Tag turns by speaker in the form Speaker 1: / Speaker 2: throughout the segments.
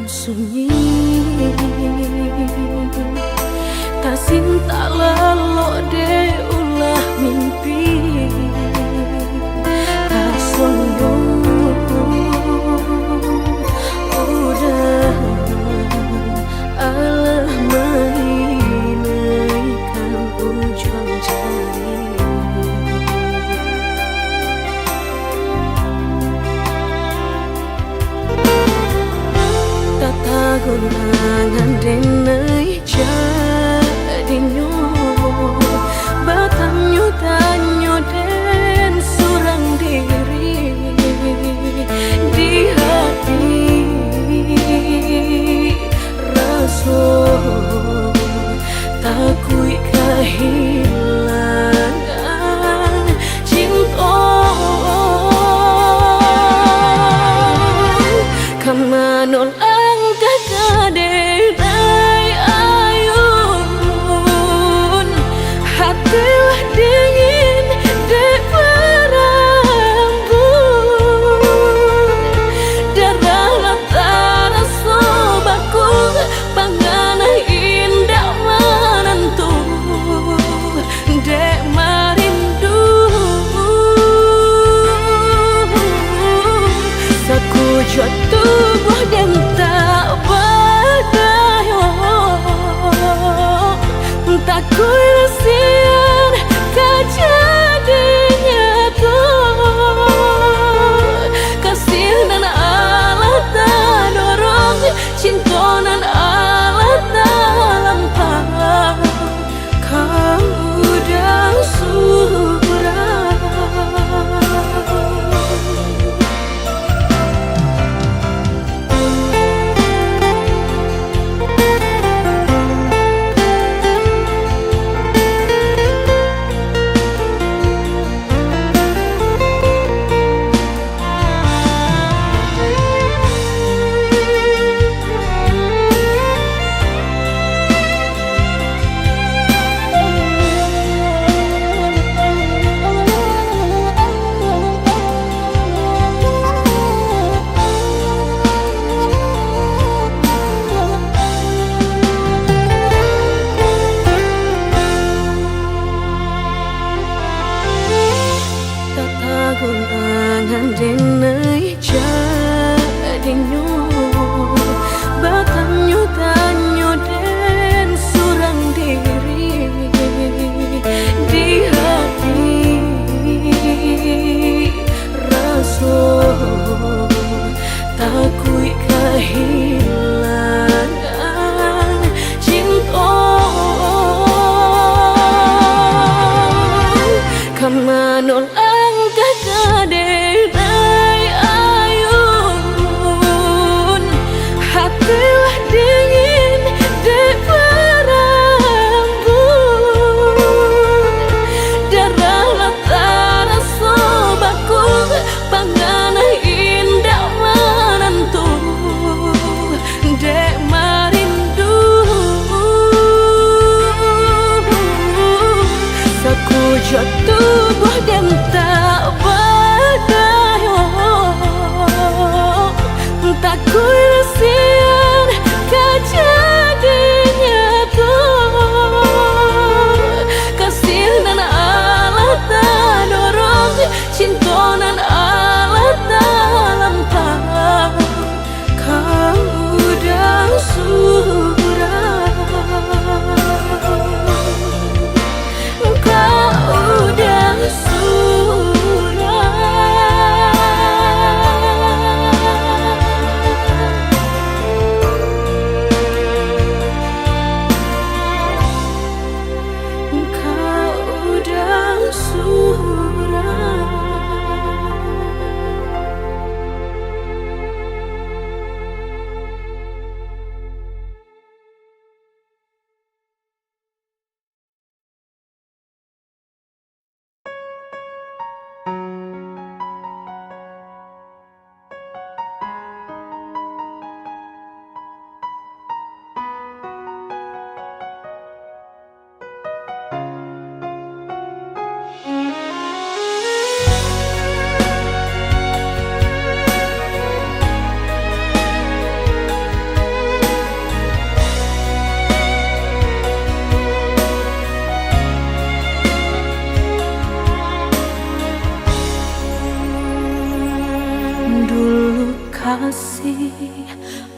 Speaker 1: sunyi, tak cinta lelo de ulah mimpi, tak sombong udah alah mainkan ujung jari. Gunangan denai jadinya batanyo tanyo den surang diri di hati rasa takui kehilangan cinta kamanol tubuh dan tak berdaya, tak kuilasian kejadiannya tuh kasih dan Allah tak dorong cinta dan Allah tak lampau kamu dah surah. Gunangan denai jadinya batanyo tanyo den surang diri di hati rasa takui kehilangan cinta kamanol tubuh dan tak berdaya, tak kuilasian kejadiannya tuh kasih dan Allah tak dorong cinta dan Allah tak lampau kamu dah surah. Surah.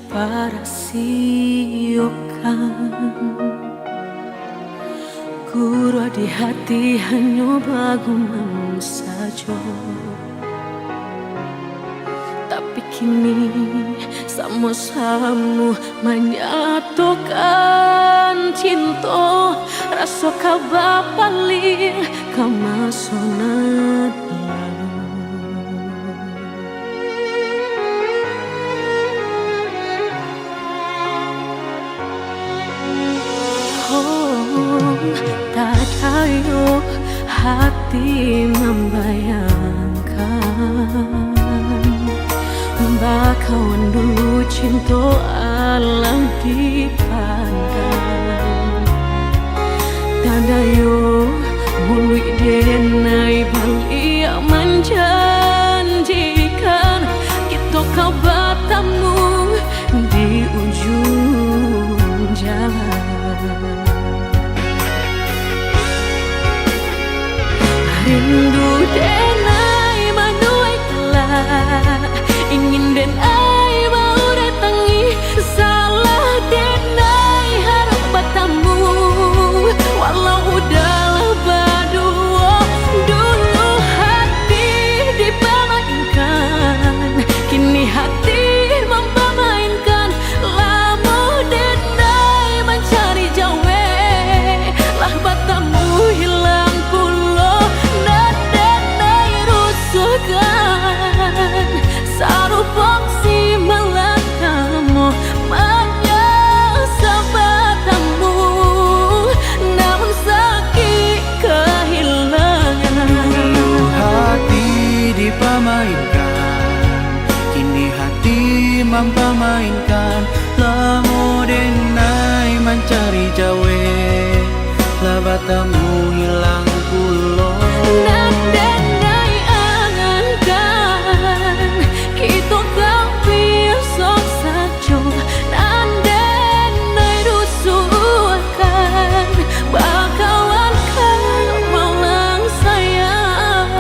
Speaker 1: para siokan Guru di hati hanya bagumam saja. Tapi kini sama-sama menyatukan cinta. Rasa kabar paling kemasonan tak tahu hati membayangkan bakawan dulu cinta alam dipandang tanda yo bului denai bali menjanjikan kita kau bertemu di ujung jalan. Rindu denai manuai telah ingin denai mau datangi salah denai harap bertemu walau udahlah berdua dulu hati dipermainkan kini hati mempermainkan lama denai mencari jawe lah bertemu hilang pulau dan denai rusuhkan sarupang si melatamu menyasa bertemu namun sakit kehilangan.
Speaker 2: Hati dipermainkan kini hati mempermainkan lamo denai mencari jawe lah bertemu hilang pulau
Speaker 1: Dan denai angankan kita kau besok saja dan denai rusuhkan bakawan kau malang sayang.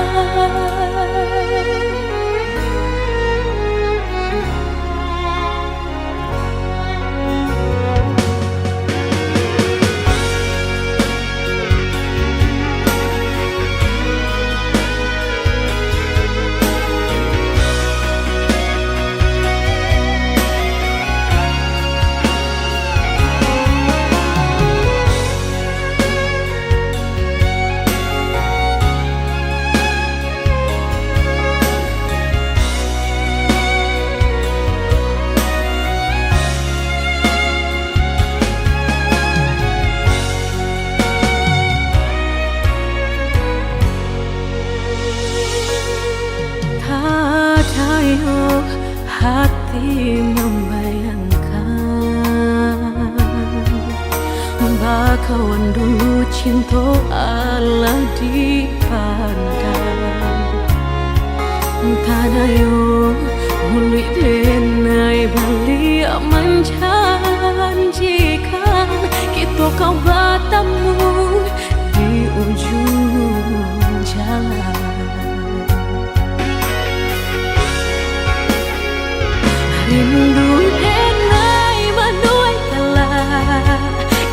Speaker 1: Tayo hati membayangkan bakawan dulu cinta Allah dipandang tadayo bului denai bali menjanjikan kita kau bertemu di ujung jalan. Rindu denai manuai telah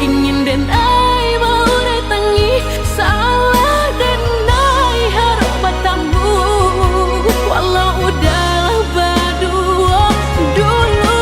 Speaker 1: ingin denai mau datangi salah denai harap bertemu walau udahlah berdua dulu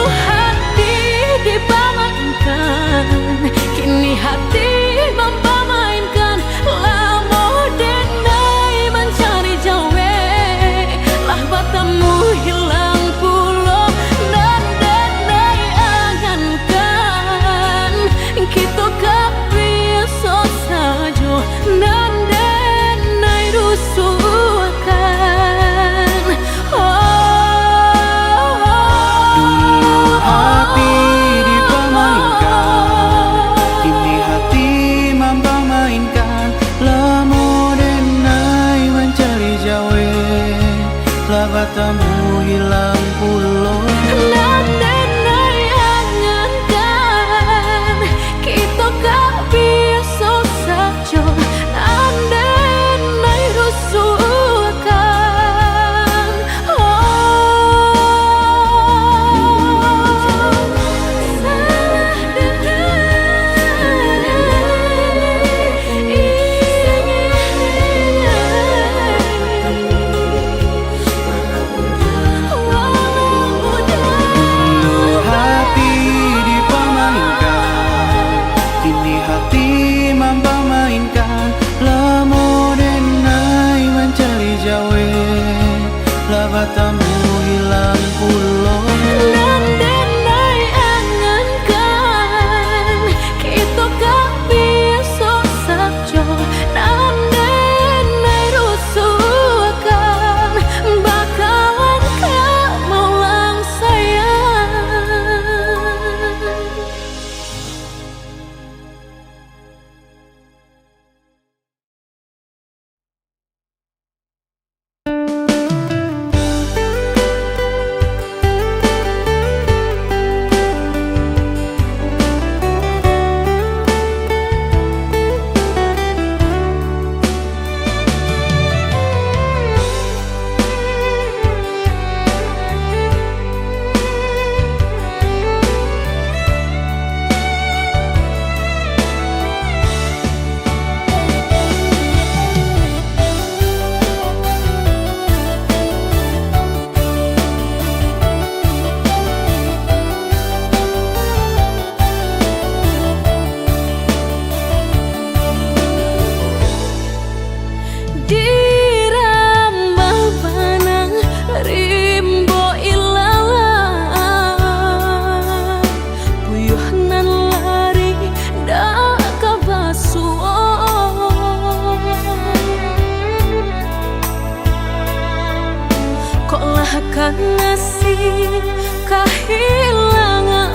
Speaker 1: kasih kehilangan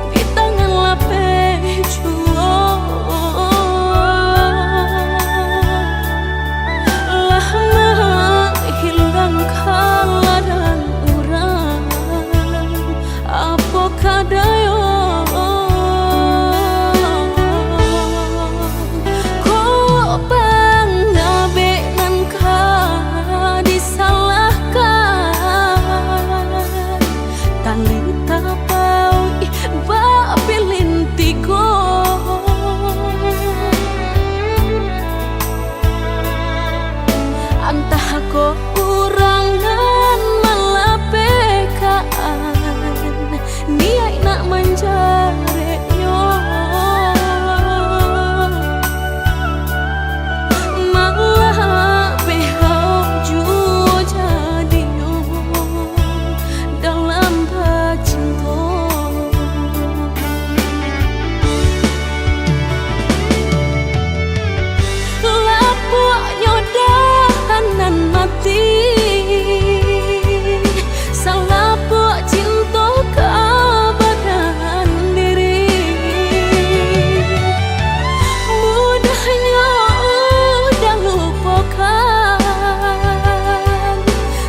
Speaker 1: di tangan lapeh jua. Lah hilang kala dan urang apa kadayo. Antah ko urangan malapekaan niai nak menjare yo malah behau jua jadi yo dalam bercinta. Lapuk nyodahanan mati salah buat cinta keabadian diri. Mudahnya udah lupakan,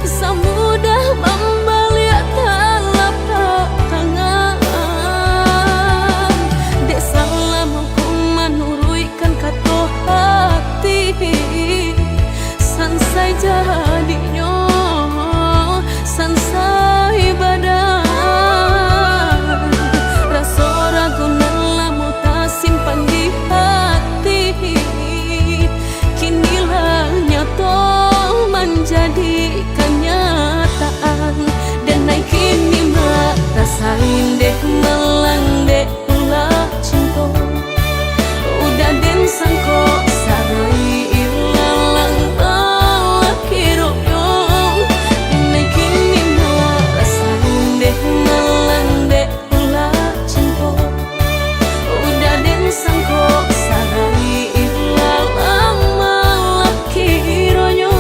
Speaker 1: semudah membalik telapak tangan. Dek salah hukuman uruikan kata hati sansai jadinya sansai badan. Rasa ragu nelamu tak simpan di hati, kinilah nyata menjadi kenyataan. Dan naik kini mak rasain deh melang deh ulah cinta. Udah den sangko sarai ilalang kiro yo. Naik kini mak rasain deh melang deh ulah cinta. Udah den sangko sarai ilalang kiro yo.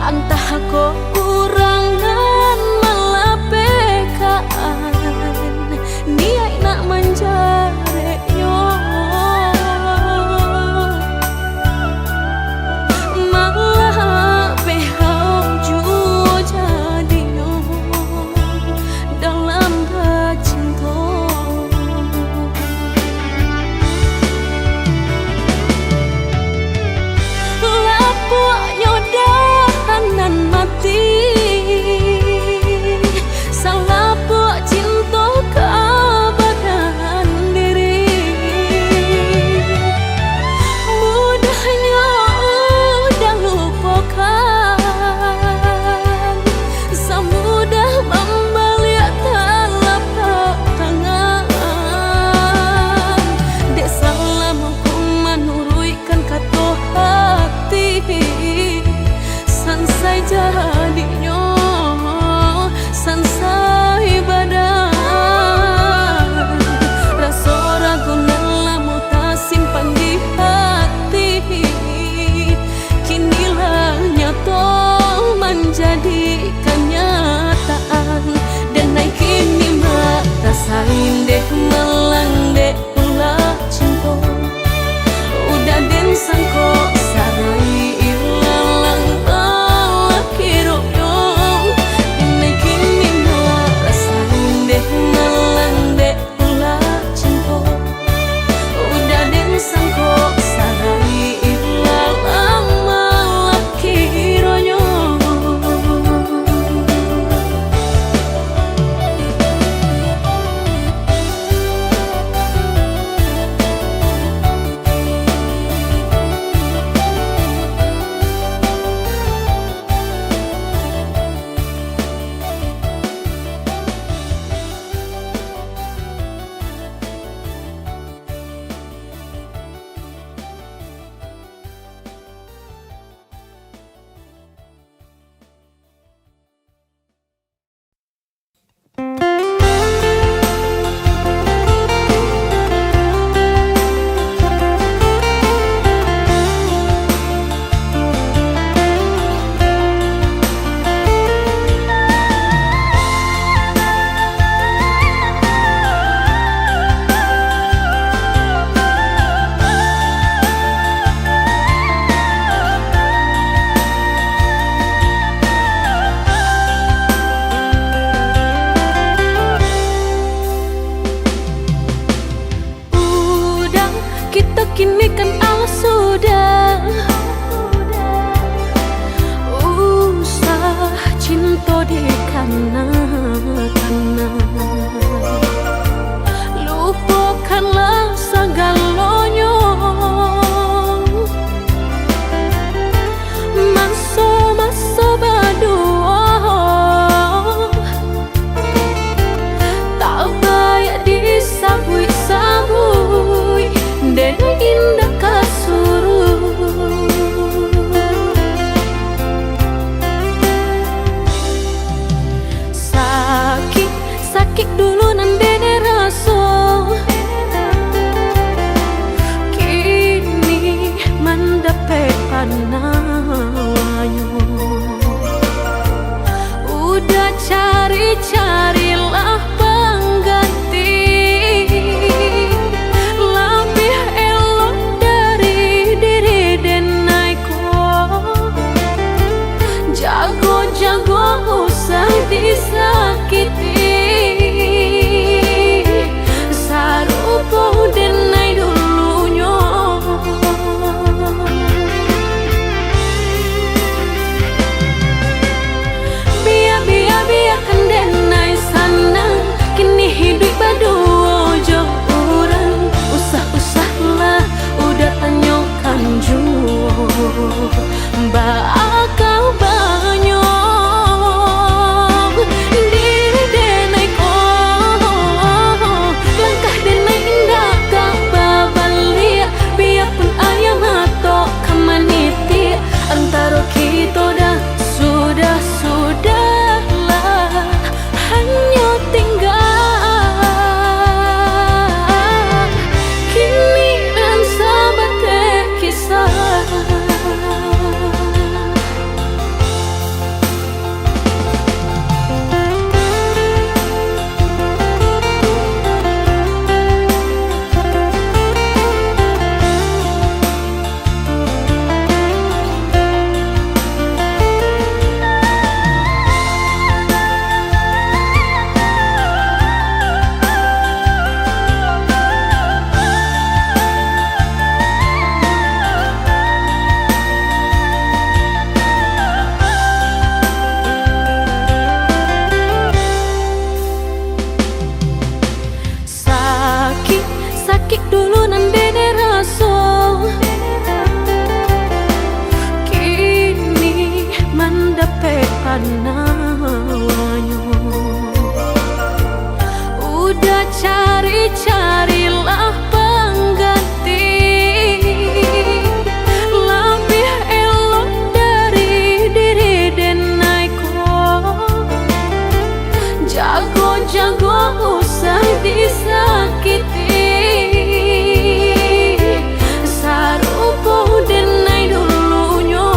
Speaker 1: Antah ko urangan malapekaan niai nak menjare yo malah behau jua jadi yo dalam bercinta. Lapuk nyodahanan mati salah buat cinta keabadian diri. Mudahnya udah lupakan, semudah membalik telapak tangan. Dek salah hukuman uruikan kata hati sansai jadinya sansai badan. Rasa ragu nelamu tak simpan di hati, kinilah nyata menjadi kenyataan. Dan naik kini mak rasain deh melang deh ulah cinta. Udah den sangko sarai ilalang lalaki royong ini kini no rasain deh malang deh ulah cinta udah deh sangko sarai ilalang lalaki royong. Kita kini kan sudah usah cinta di kana-kana lupakanlah segalanya masa-masa berdua tak baik disabui-sabui dan indah kasuruh sakit dulu nandene rasa kini mendapat panawanyo udah cari-carilah pengganti lebih elok dari diri denaiku jago-jago usah disakiti sarupo denai dulunya biarkan denai sana kini hidup berdua jauh orang usah-usahlah udah tanyakan jua bakal banyak diri denai langkah denai indah tak babalia biarpun ayam atau kamaniti antara kita dah sudahlah hanya tinggal kini dan sahabat kisah. Sakit dulu nandene rasa kini mendapat panawanyo udah cari-carilah pengganti lebih elok dari diri denaiku jago-jago usah disakiti sarupo denai dulunya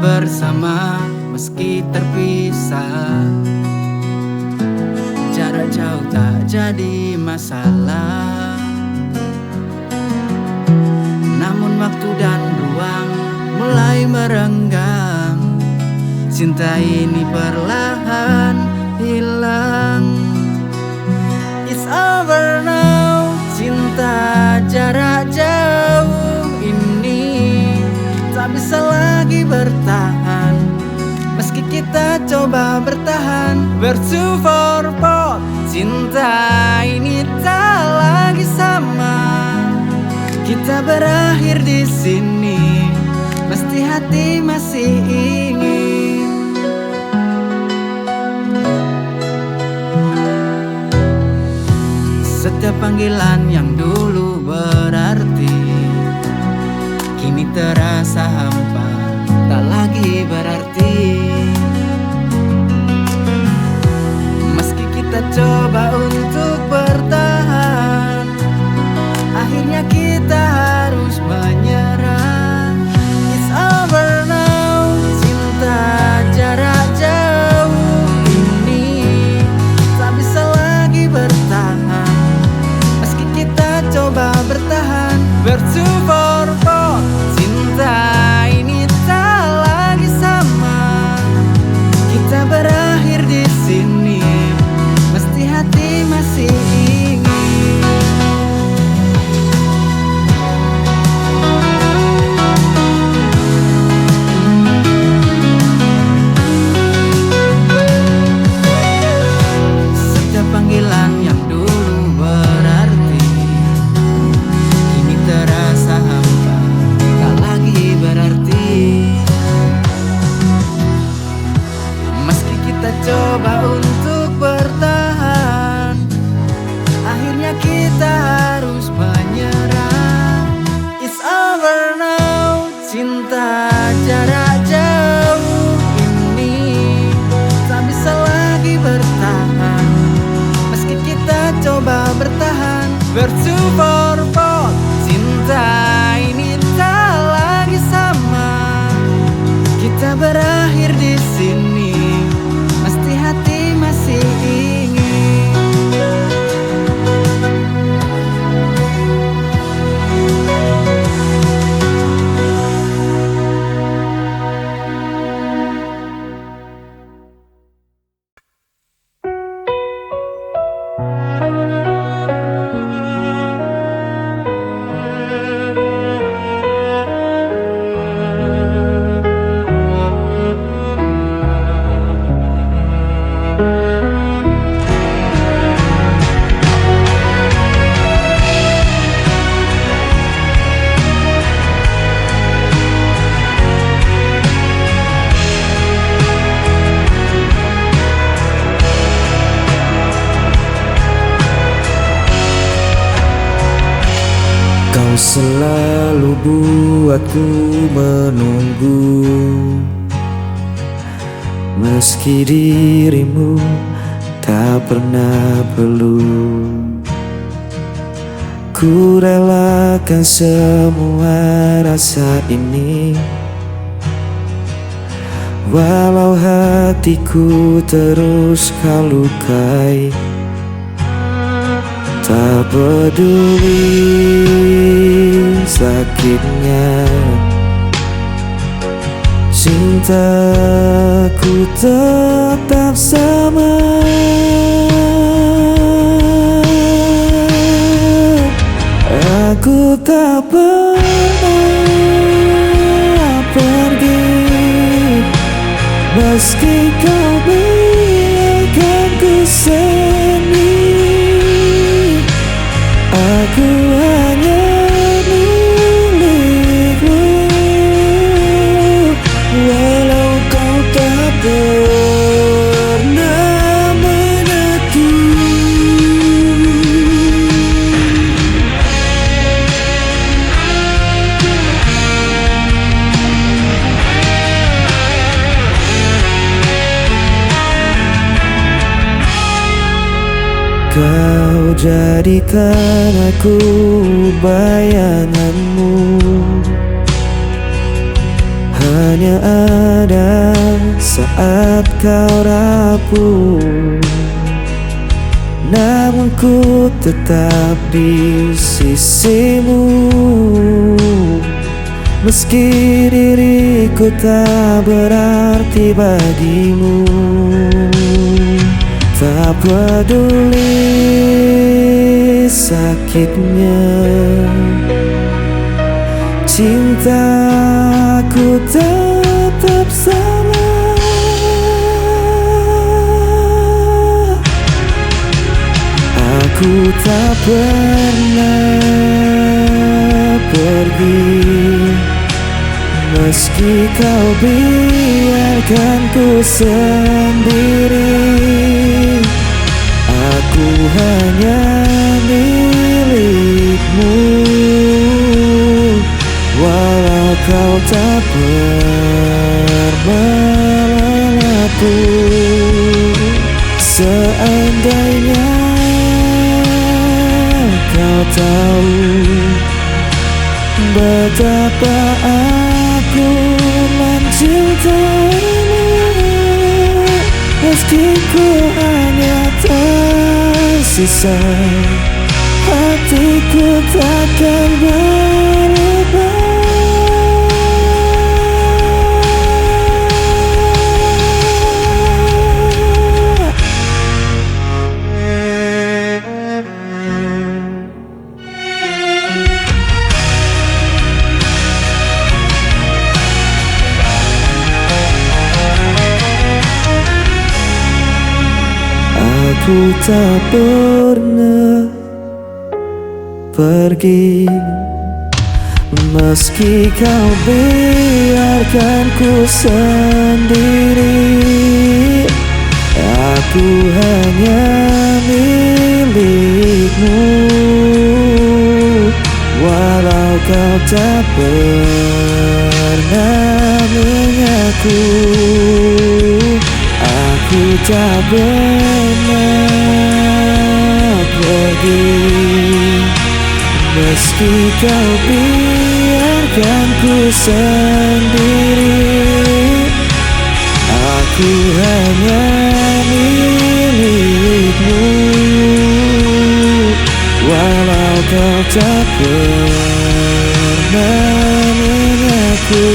Speaker 2: bersama meski terpisah. Jarak jauh tak jadi masalah, namun waktu dan ruang mulai merenggang. Cinta ini perlahan hilang. It's over now. Cinta jarak jauh ini tak bisa lagi bertahan, meski kita coba bertahan. We're too far apart. Cinta ini tak lagi sama. Kita berakhir di sini, mesti hati masih ingin. Setiap panggilan yang dulu berarti kini terasa hampa, tak lagi berarti. Meski kita coba untuk bertahan, akhirnya kita harus menyerah. It's over now. Cinta jarak jauh ini tak bisa lagi bertahan, meski kita coba bertahan. We're too far apart. Cinta ini tak lagi sama. Kita berakhir di sini, mesti hati masih ingin. Setiap panggilan yang dulu berarti kini terasa hampa, tak lagi berarti. Meski kita coba untuk bertahan, akhirnya kita harus menyerah. It's over now. Cinta jarak jauh ini tak bisa lagi bertahan, meski kita coba bertahan. We're too far apart. Cinta ini tak lagi sama. Kita berakhir di sini, mesti hati masih ingin.
Speaker 3: Kau selalu buatku menunggu, meski dirimu tak pernah perlu. Ku relakan semua rasa ini, walau hatiku terus kau lukai. Tak peduli sakitnya, cintaku tetap sama. Aku tak pernah pergi, meski kau biarkan ku sendiri. Aku hanya milikmu, walau kau tak pernah menentu. Kau jadikan aku bayanganmu, hanya ada saat kau rapuh. Namun ku tetap di sisimu, meski diriku tak berarti bagimu. Tak peduli sakitnya, cintaku tetap sama. Aku tak pernah pergi, meski kau biarkan ku sendiri. Aku hanya milikmu, walau kau tak pernah lepuh. Seandainya kau tahu betapa aku mencintaimu, meski ku hanya tersisa, hatiku takkan berubah. Aku tak pernah pergi, meski kau biarkan ku sendiri. Aku hanya milikmu, walau kau tak pernah mengaku. Aku tak pernah pergi, meski kau biarkan ku sendiri. Aku hanya milikmu, walau kau tak pernah mengaku.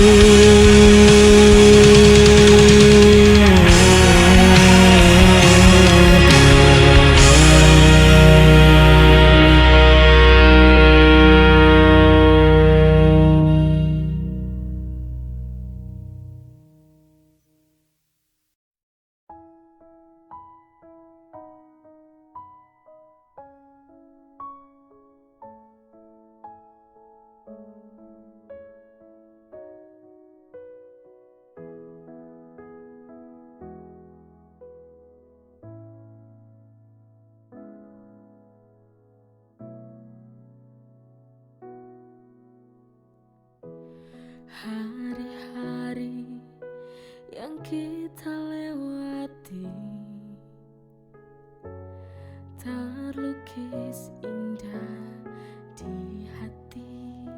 Speaker 1: Hari-hari yang kita lewati terlukis indah di hati.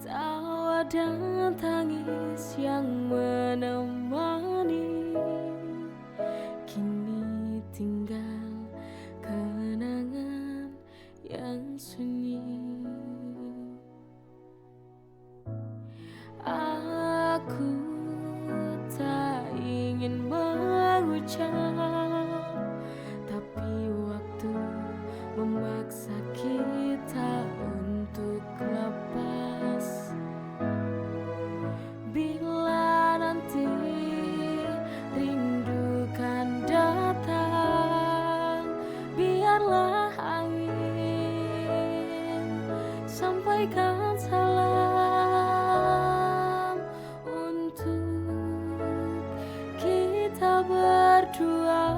Speaker 1: Tawa dan tangis yang menemani, kini tinggal kenangan yang sunyi. Aku tak ingin mengucap, tapi waktu memaksa kita untuk lepas. Bila nanti rindu kan datang, biarlah angin sampaikan salam untuk kita berdua.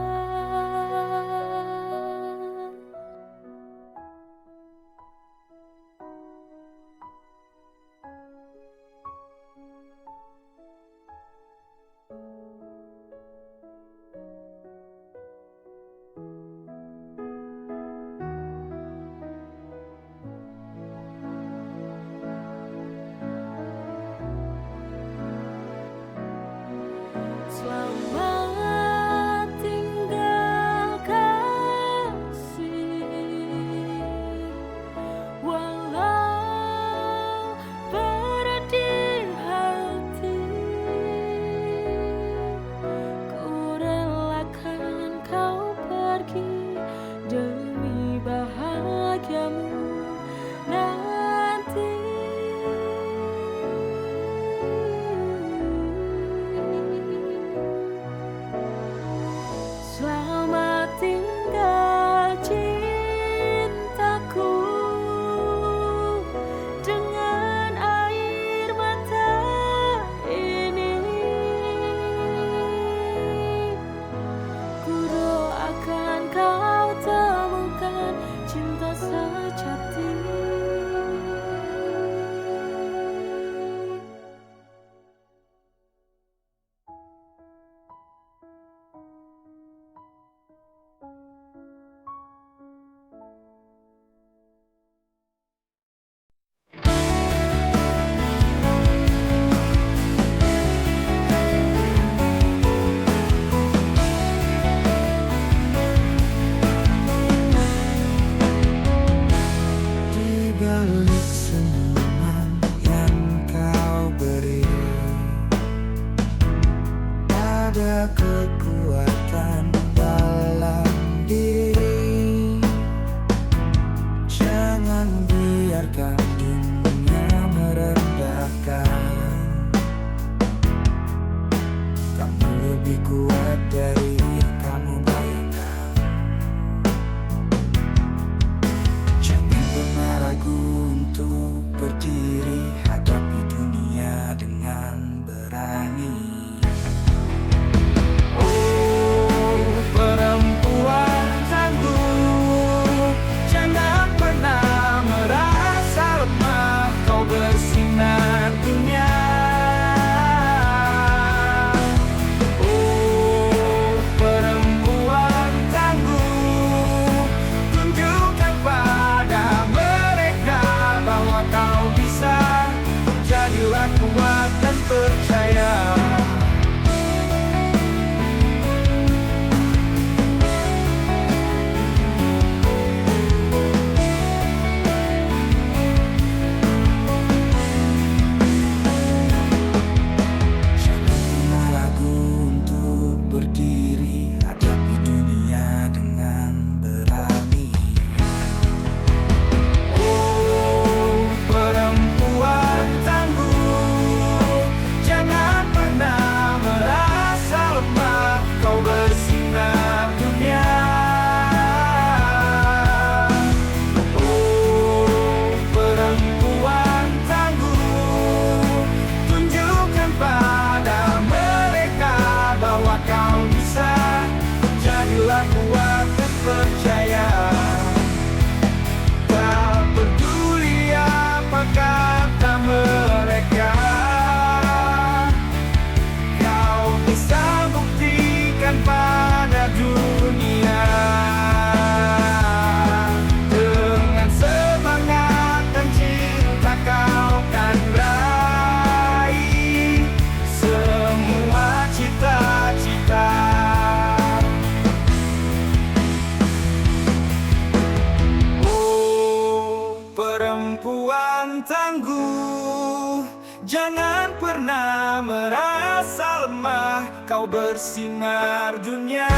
Speaker 4: tangguh, jangan pernah merasa lemah. Kau bersinar dunia.